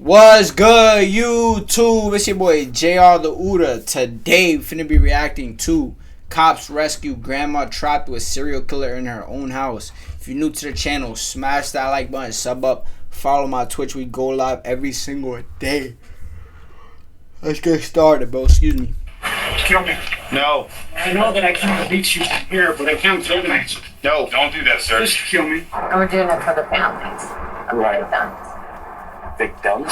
What's good, YouTube? It's your boy JrTheOota. Today, we finna be reacting to cops rescue grandma trapped with serial killer in her own house. If you're new to the channel, smash that like button, sub up, follow my Twitch. We go live every single day. Let's get started, bro. Excuse me. Kill me. No. I know that I can't beat you here, but I can't kill me. No, don't do that, sir. Just kill me. And we're doing it for the families of the victims.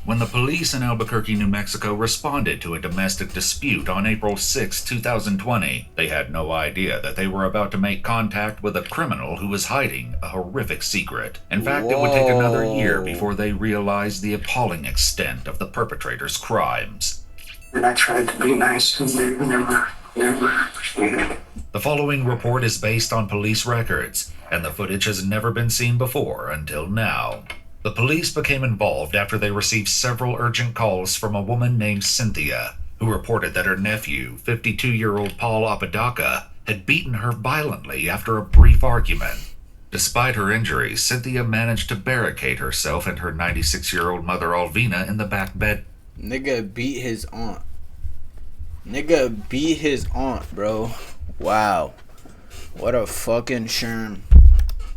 When the police in Albuquerque, New Mexico responded to a domestic dispute on April 6, 2020, they had no idea that they were about to make contact with a criminal who was hiding a horrific secret. In fact, it would take another year before they realized the appalling extent of the perpetrator's crimes. And I tried to be nice and they never appreciated it. The following report is based on police records, and the footage has never been seen before until now. The police became involved after they received several urgent calls from a woman named Cynthia, who reported that her nephew, 52-year-old Paul Apodaca, had beaten her violently after a brief argument. Despite her injuries, Cynthia managed to barricade herself and her 96-year-old mother Alvina in the back bed. Nigga beat his aunt. Nigga beat his aunt, bro. Wow. What a fucking shame.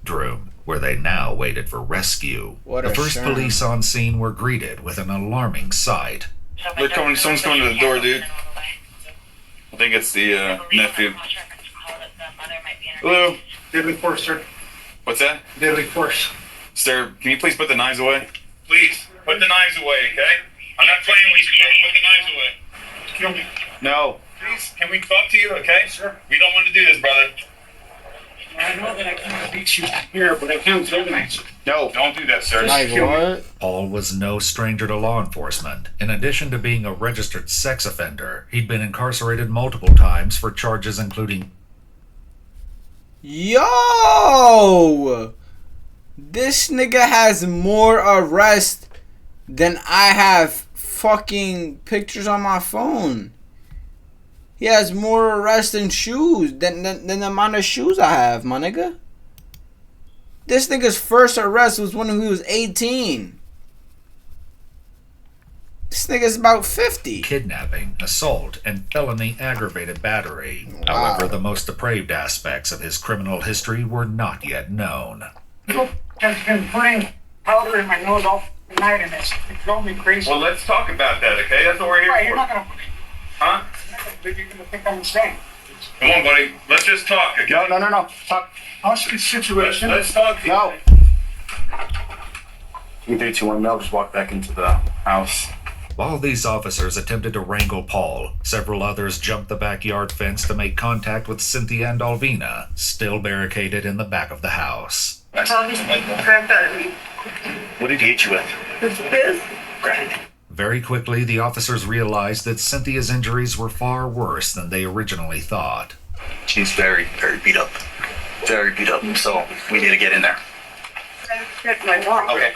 Room, where they now waited for rescue. What the a first shame. police on scene were greeted with an alarming sight. Someone's coming to the door, dude. I think it's the nephew. Hello? Deadly force, sir. What's that? Deadly force. Sir, can you please put the knives away? Please, put the knives away, okay? I'm not playing with you. Put the knives away. Kill me. No. Please, can we talk to you, okay? Sure. We don't want to do this, brother. I know that I can't beat you here, but I can't kill me. No, don't do that, sir. Like what? Paul was no stranger to law enforcement. In addition to being a registered sex offender, he'd been incarcerated multiple times for charges including... Yo! This nigga has more arrests than I have fucking pictures on my phone. He has more arrests than shoes, than the amount of shoes I have, my nigga. This nigga's first arrest was when he was 18. This nigga's about 50. kidnapping, assault, and felony aggravated battery. Wow. However, the most depraved aspects of his criminal history were not yet known. People has been putting powder in my nose all night and it drove me crazy. Well, let's talk about that, okay? That's what we're here Right, for. you're not gonna... Huh? You're gonna think I'm insane. Come on, buddy. Let's just talk, okay? No. Talk. How's the situation? Let's talk. No. 3, 2, 1, no, just walk back into the house. While these officers attempted to wrangle Paul, several others jumped the backyard fence to make contact with Cynthia and Alvina, still barricaded in the back of the house. What did he hit you with? Grand. Very quickly, the officers realized that Cynthia's injuries were far worse than they originally thought. She's very, very beat up. Very beat up, so we need to get in there. Okay,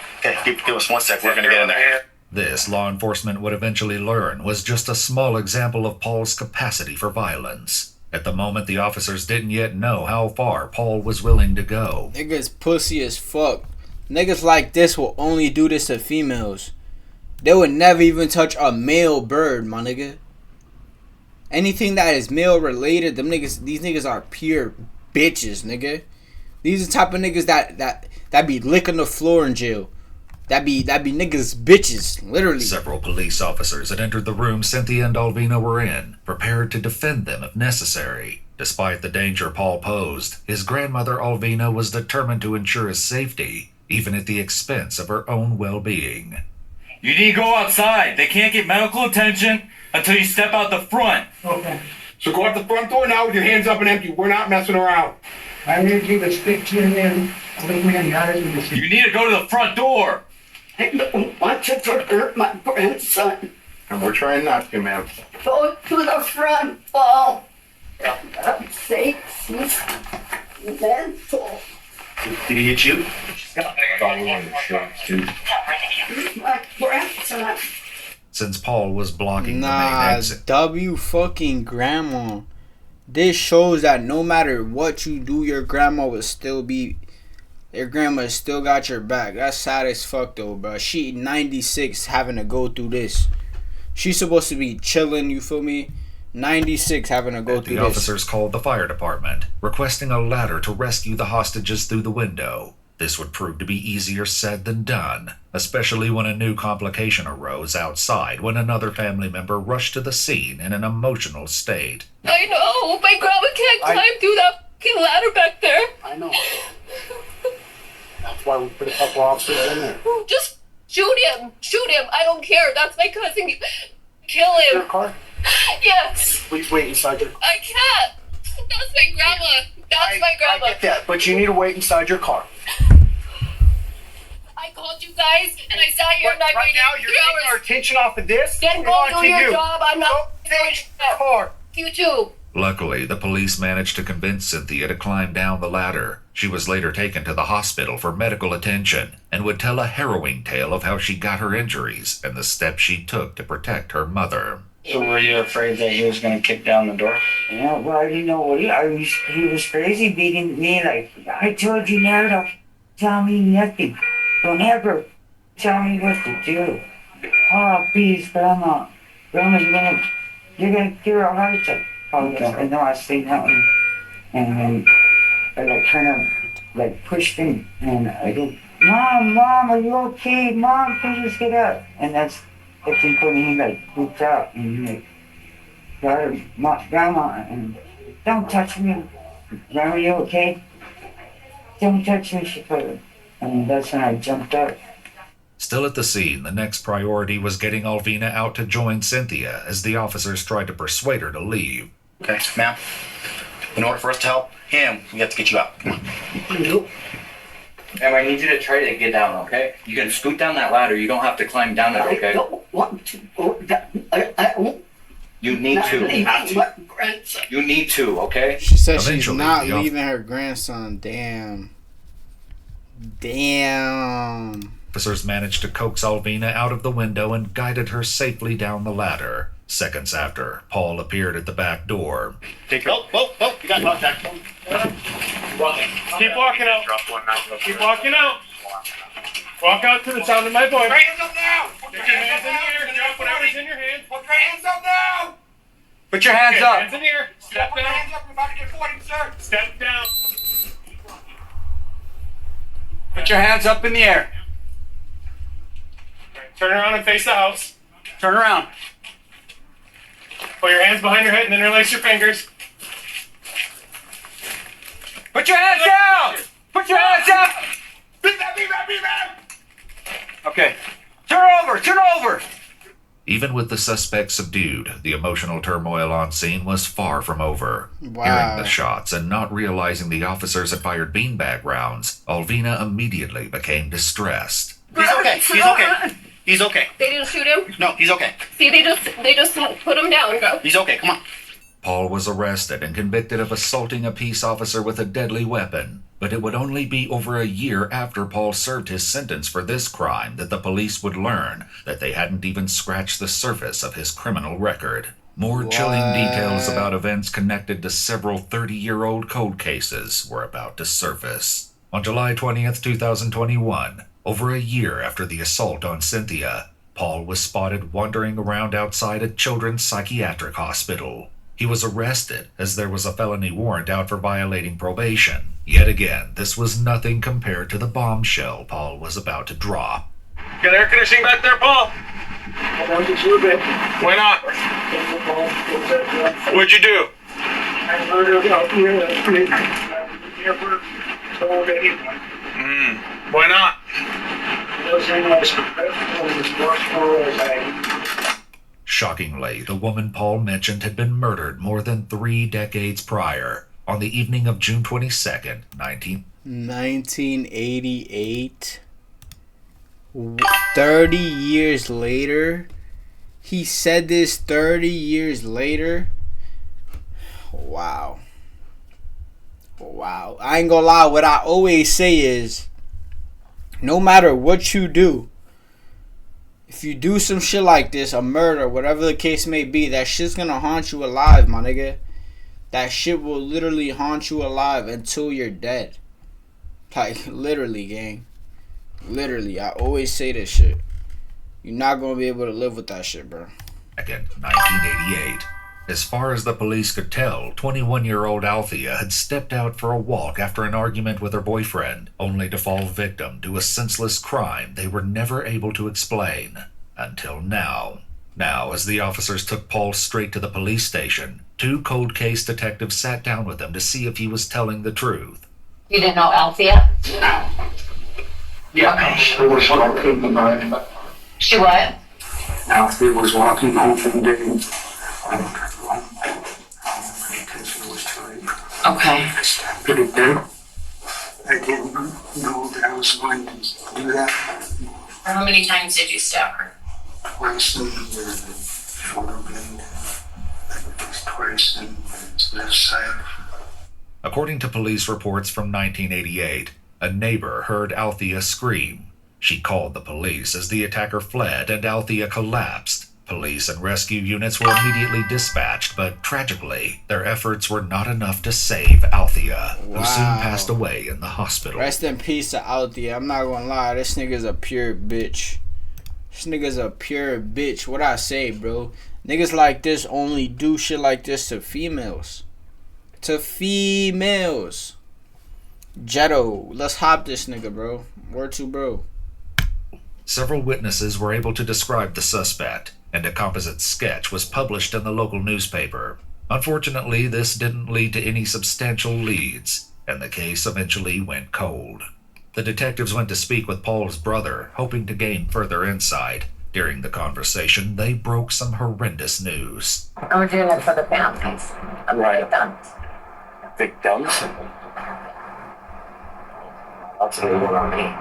give us 1 sec, we're gonna get in there. This, law enforcement would eventually learn, was just a small example of Paul's capacity for violence. At the moment, the officers didn't yet know how far Paul was willing to go. Niggas pussy as fuck. Niggas like this will only do this to females. They would never even touch a male bird, my nigga. Anything that is male related, these niggas are pure bitches, nigga. These are the type of niggas that be licking the floor in jail. That be niggas bitches, literally. Several police officers had entered the room Cynthia and Alvina were in, prepared to defend them if necessary. Despite the danger Paul posed, his grandmother Alvina was determined to ensure his safety, even at the expense of her own well-being. You need to go outside. They can't get medical attention until you step out the front. Okay. So go out the front door now with your hands up and empty. We're not messing around. I need you to speak to him and look me in the eyes and You need to go to the front door. I don't want to hurt my grandson. And we're trying not to, ma'am. Go to the front, Paul. I'm safe. He's mental. Did he hit you? He's my grandson. Since Paul was blocking the main Nah, exit. W fucking grandma. This shows that no matter what you do, your grandma will still be Your grandma still got your back. That's sad as fuck though, bro. She 96 having to go through this. She's supposed to be chilling, you feel me? 96 having to go through The this. officers called the fire department, requesting a ladder to rescue the hostages through the window. This would prove to be easier said than done, especially when a new complication arose outside when another family member rushed to the scene in an emotional state. I know, my grandma can't climb through that fucking ladder back there. I know. That's why we put a couple officers in there. Just shoot him, I don't care, that's my cousin. Kill Your him. car? Yes, Please wait inside your car. I can't. That's my grandma. That's my grandma. I get that, but you need to wait inside your car. I called you guys and I sat here and I Right waited now, you're 3 taking our hours. attention off of this. Then and go onto do your you. job. I'm not Go finish your car. You too. Luckily, the police managed to convince Cynthia to climb down the ladder. She was later taken to the hospital for medical attention and would tell a harrowing tale of how she got her injuries and the steps she took to protect her mother. So were you afraid that he was going to kick down the door? Yeah, well, I didn't know what he was crazy beating me like, I told you never to tell me nothing. Don't ever tell me what to do. Oh, please, Grandma. Grandma, you're gonna give her a heart attack. Oh, yes, I know I say nothing. And I like kind of like pushed him and I go, Mom, are you okay? Mom, please get up. And that's when he like looked out and he like got her, Grandma, and don't touch me. Grandma, you okay? Don't touch me, she put her. And that's when I jumped up. Still at the scene, the next priority was getting Alvina out to join Cynthia as the officers tried to persuade her to leave. Okay, ma'am. In order for us to help him, we have to get you out. Come on. Ma'am, I need you to try to get down, okay? You can scoot down that ladder. You don't have to climb down it, okay? I don't want to go down. I won't. You need to. Leave my grandson. You need to, okay? She said she's Eventually, not the leaving her grandson. Damn. Officers managed to coax Alvina out of the window and guided her safely down the ladder. Seconds after, Paul appeared at the back door. Take your... Oh, you got contact. Keep walking out. Keep walking out. Walk out to the sound of my voice. Put your hands up now! Put your hands in the air. Drop whatever's in your hand. Put your hands up now! Put your hands Okay, up. hands in the air. Step Put your down. hands up, you're about to get 40, sir! Step down. Put your hands up in the air. Turn around and face the house. Turn around. Put your hands behind your head and then release your fingers. Put your hands down! Put your hands up! Be back! Okay. Turn over! Even with the suspect subdued, the emotional turmoil on scene was far from over. Wow. Hearing the shots and not realizing the officers had fired beanbag rounds, Alvina immediately became distressed. He's okay. They didn't shoot him. No, he's okay. See, they just put him down, bro. He's okay. Come on. Paul was arrested and convicted of assaulting a peace officer with a deadly weapon, but it would only be over a year after Paul served his sentence for this crime that the police would learn that they hadn't even scratched the surface of his criminal record. More chilling details about events connected to several 30-year-old cold cases were about to surface. On July 20th, 2021, over a year after the assault on Cynthia, Paul was spotted wandering around outside a children's psychiatric hospital. He was arrested as there was a felony warrant out for violating probation. Yet again, this was nothing compared to the bombshell Paul was about to drop. Got air conditioning back there, Paul? Why not? What'd you do? Why not? Shockingly, the woman Paul mentioned had been murdered more than 3 decades prior, on the evening of June 22nd, 1988. 30 years later. He said this 30 years later. Wow. I ain't gonna lie. What I always say is, no matter what you do, if you do some shit like this, a murder, whatever the case may be, that shit's gonna haunt you alive, my nigga. That shit will literally haunt you alive until you're dead. Like, literally, gang. Literally, I always say this shit. You're not gonna be able to live with that shit, bro. Back in 1988. As far as the police could tell, 21-year-old Althea had stepped out for a walk after an argument with her boyfriend, only to fall victim to a senseless crime they were never able to explain. Until now. Now, as the officers took Paul straight to the police station, 2 cold case detectives sat down with him to see if he was telling the truth. You didn't know Althea? Yeah, Okay. she was walking behind. She what? Alfie was walking home from day. Attention was time. Okay. I stabbed her to death. I didn't know that I was going to do that. How many times did you stab her? Twice in the shoulder blade. Twice in the left side. According to police reports from 1988, a neighbor heard Althea scream. She called the police as the attacker fled and Althea collapsed. Police and rescue units were immediately dispatched, but tragically, their efforts were not enough to save Althea, who soon passed away in the hospital. Rest in peace to Althea. I'm not gonna lie, this nigga's a pure bitch. This nigga's a pure bitch. What I say, bro? Niggas like this only do shit like this to females. To females. Jetto, let's hop this nigga, bro. Word to bro. Several witnesses were able to describe the suspect, and a composite sketch was published in the local newspaper. Unfortunately, this didn't lead to any substantial leads, and the case eventually went cold. The detectives went to speak with Paul's brother, hoping to gain further insight. During the conversation, they broke some horrendous news. I'm doing it for the families. I'm right done. Victims? I'll tell you what on me.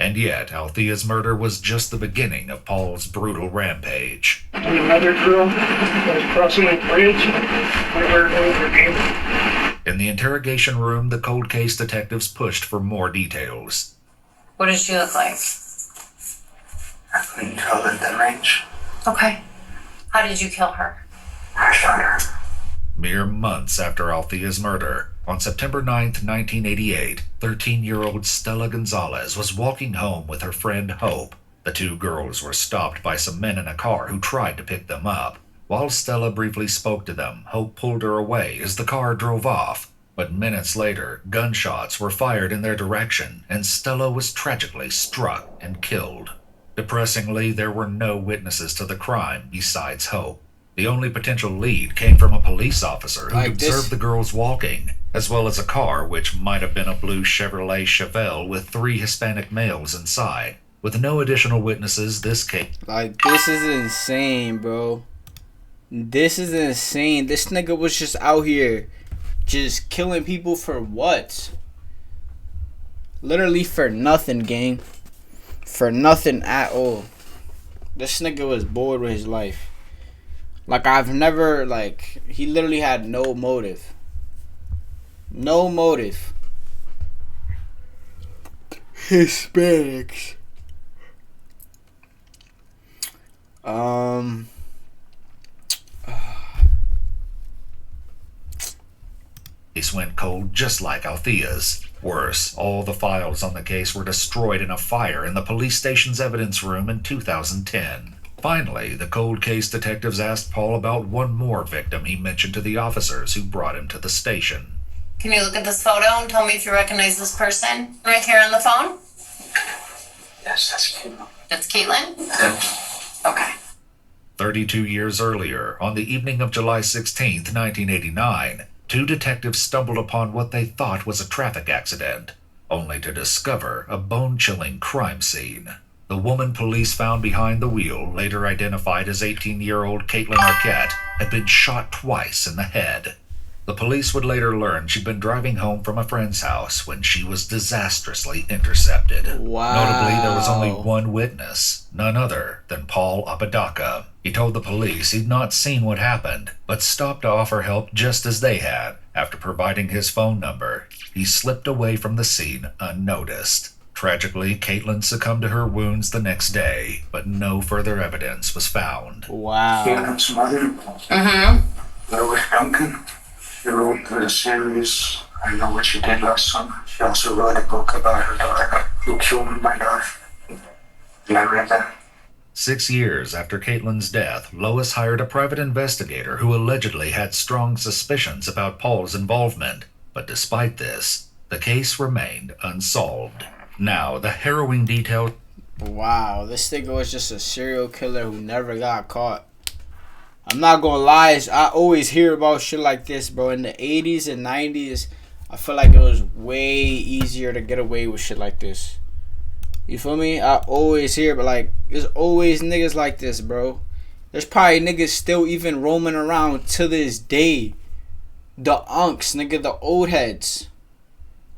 And yet, Althea's murder was just the beginning of Paul's brutal rampage. Another girl was crossing a bridge. We were over game. In the interrogation room, the cold case detectives pushed for more details. What does she look like? I couldn't tell at the range. Okay. How did you kill her? I shot her. Mere months after Althea's murder, on September 9th, 1988, 13-year-old Stella Gonzalez was walking home with her friend Hope. The 2 girls were stopped by some men in a car who tried to pick them up. While Stella briefly spoke to them, Hope pulled her away as the car drove off. But minutes later, gunshots were fired in their direction, and Stella was tragically struck and killed. Depressingly, there were no witnesses to the crime besides Hope. The only potential lead came from a police officer who observed the girls walking, as well as a car which might have been a blue Chevrolet Chevelle with 3 Hispanic males inside. With no additional witnesses, this case... Like, this is insane, bro. This is insane. This nigga was just out here just killing people for what? Literally for nothing, gang. For nothing at all. This nigga was bored with his life. Like, I've never, like, he literally had no motive. No motive. Hispanics. Case went cold just like Althea's. Worse, all the files on the case were destroyed in a fire in the police station's evidence room in 2010. Finally, the cold case detectives asked Paul about one more victim he mentioned to the officers who brought him to the station. Can you look at this photo and tell me if you recognize this person right here on the phone? Yes, that's Caitlin. That's Caitlin? Yeah. Okay. 32 years earlier, on the evening of July 16, 1989, 2 detectives stumbled upon what they thought was a traffic accident, only to discover a bone-chilling crime scene. The woman police found behind the wheel, later identified as 18-year-old Caitlin Arquette, had been shot twice in the head. The police would later learn she'd been driving home from a friend's house when she was disastrously intercepted. Wow. Notably, there was only one witness, none other than Paul Apodaca. He told the police he'd not seen what happened, but stopped to offer help just as they had. After providing his phone number, he slipped away from the scene unnoticed. Tragically, Caitlin succumbed to her wounds the next day, but no further evidence was found. Wow. Caitlin's mother. Mm-hmm. Lois Duncan. She wrote a series I know what she did last summer. She also wrote a book about her daughter who killed my daughter. And I read that. 6 years after Caitlin's death, Lois hired a private investigator who allegedly had strong suspicions about Paul's involvement. But despite this, the case remained unsolved. Now, the harrowing detail... Wow, this nigga was just a serial killer who never got caught. I'm not gonna lie, I always hear about shit like this, bro. In the 80s and 90s, I feel like it was way easier to get away with shit like this. You feel me? I always hear, but like, there's always niggas like this, bro. There's probably niggas still even roaming around to this day. The unks, nigga, the old heads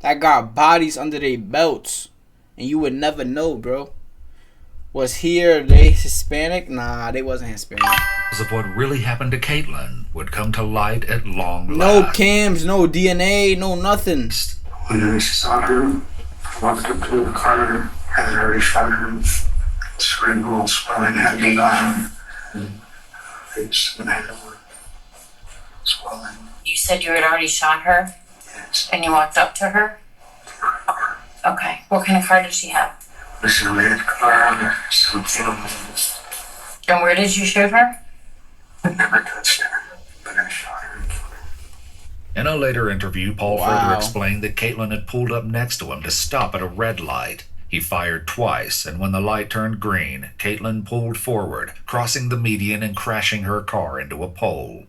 that got bodies under their belts, and you would never know, bro. Was he or they Hispanic? Nah, they wasn't Hispanic. of what really happened to Caitlin would come to light at long last. No cams, no DNA, no nothing. When I saw her, walked up to the car, had already shot her. Cerebral swelling had been gone. Face and head were swollen. You said you had already shot her? Yes. And you walked up to her? Okay. What kind of car did she have? It was a red car, some animals. And where did you shoot her? I never touched her, but I shot her and killed her. In a later interview, Paul Wow. further explained that Caitlin had pulled up next to him to stop at a red light. He fired twice, and when the light turned green, Caitlin pulled forward, crossing the median and crashing her car into a pole.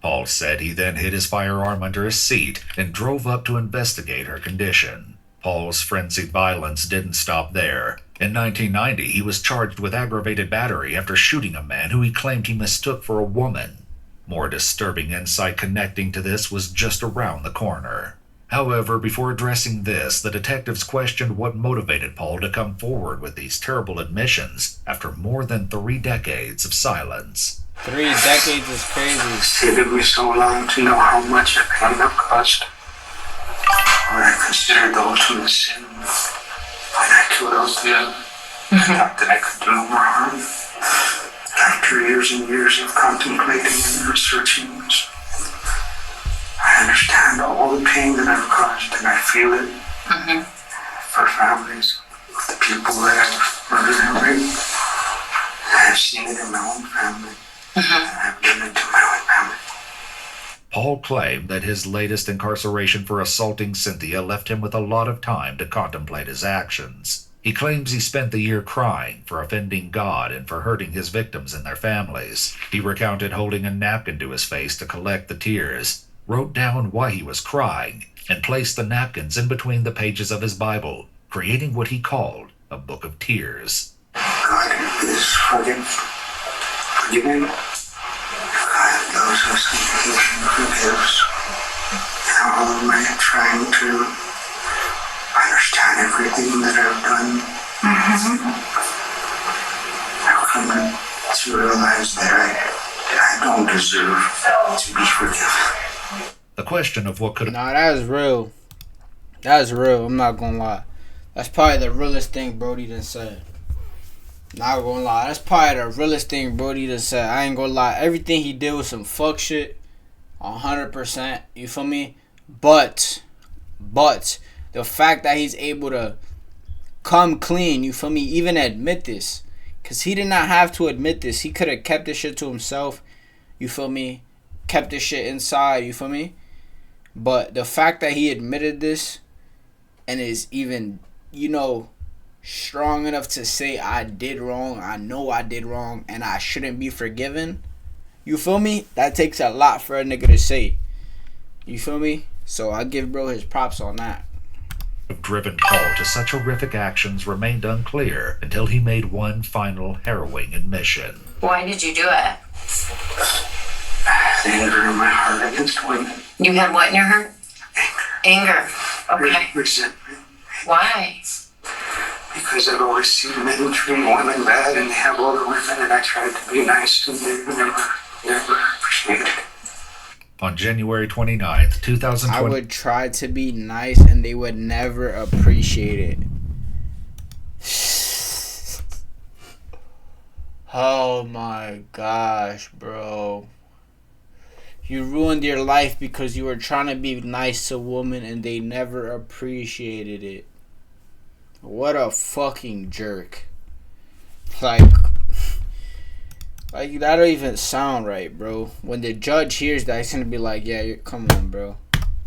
Paul said he then hid his firearm under his seat and drove up to investigate her condition. Paul's frenzied violence didn't stop there. In 1990, he was charged with aggravated battery after shooting a man who he claimed he mistook for a woman. More disturbing insight connecting to this was just around the corner. However, before addressing this, the detectives questioned what motivated Paul to come forward with these terrible admissions after more than 3 decades of silence. 3 decades is crazy. It taken me so long to know how much a pain I've caused. What I considered the ultimate sin. When I killed Althea, I thought that I could do no more harm. After years and years of contemplating and researching this, I understand all the pain that I've caused, and I feel it for families of the people that I've murdered and raped. I've seen it in my own family. I've done it to my own family. Paul claimed that his latest incarceration for assaulting Cynthia left him with a lot of time to contemplate his actions. He claims he spent the year crying for offending God and for hurting his victims and their families. He recounted holding a napkin to his face to collect the tears, wrote down why he was crying, and placed the napkins in between the pages of his Bible, creating what he called a book of tears. God is forgiving. God loves us and He forgives. How am I trying to understand everything that I've done? I've come to realize that I don't deserve to be forgiven. The question of what could have... Nah, that is real. That is real. I'm not gonna lie. That's probably the realest thing Brody done said. Not gonna lie. That's probably the realest thing Brody done said. I ain't gonna lie. Everything he did was some fuck shit. 100%. You feel me? But the fact that he's able to come clean, you feel me? Even admit this. Because he did not have to admit this. He could have kept this shit to himself. You feel me? Kept this shit inside. You feel me? But the fact that he admitted this and is even, you know, strong enough to say I did wrong, I know I did wrong, and I shouldn't be forgiven, you feel me? That takes a lot for a nigga to say. You feel me? So I give bro his props on that. Driven Paul to such horrific actions remained unclear until he made one final harrowing admission. Why did you do it? The anger in my heart against women. You had what in your heart? Anger. Okay. Resentment. Why? Because I've always seen men treat women bad, and they have all the women, and I tried to be nice, and they never appreciated it. On January 29th, 2020... I would try to be nice and they would never appreciate it. Oh my gosh, bro. You ruined your life because you were trying to be nice to women and they never appreciated it. What a fucking jerk. Like that don't even sound right, bro. When the judge hears that, he's gonna be like, yeah, come on, bro.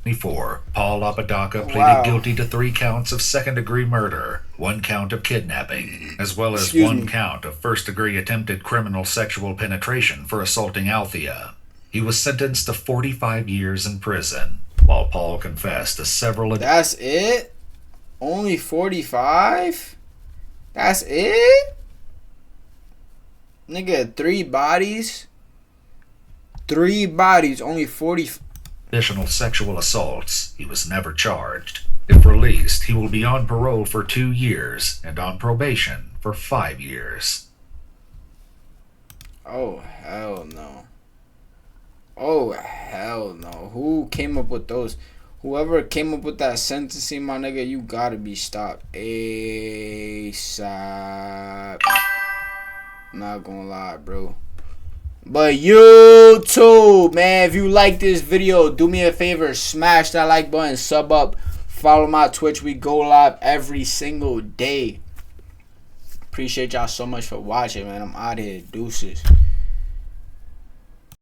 24. Paul Apodaca pleaded Wow. guilty to 3 counts of second-degree murder, 1 count of kidnapping, as well as Excuse 1 me. count of first-degree attempted criminal sexual penetration for assaulting Althea. He was sentenced to 45 years in prison, while Paul confessed to several... That's it? Only 45? That's it? Nigga, 3 bodies? 3 bodies, only 40... additional sexual assaults. He was never charged. If released, he will be on parole for 2 years and on probation for 5 years. Oh, hell no. Oh, hell no. Who came up with those? Whoever came up with that sentencing, my nigga, you gotta be stopped ASAP. Not gonna lie, bro. But YouTube, man, if you like this video, do me a favor, smash that like button, sub up, follow my Twitch. We go live every single day. Appreciate y'all so much for watching, man. I'm out here. Deuces.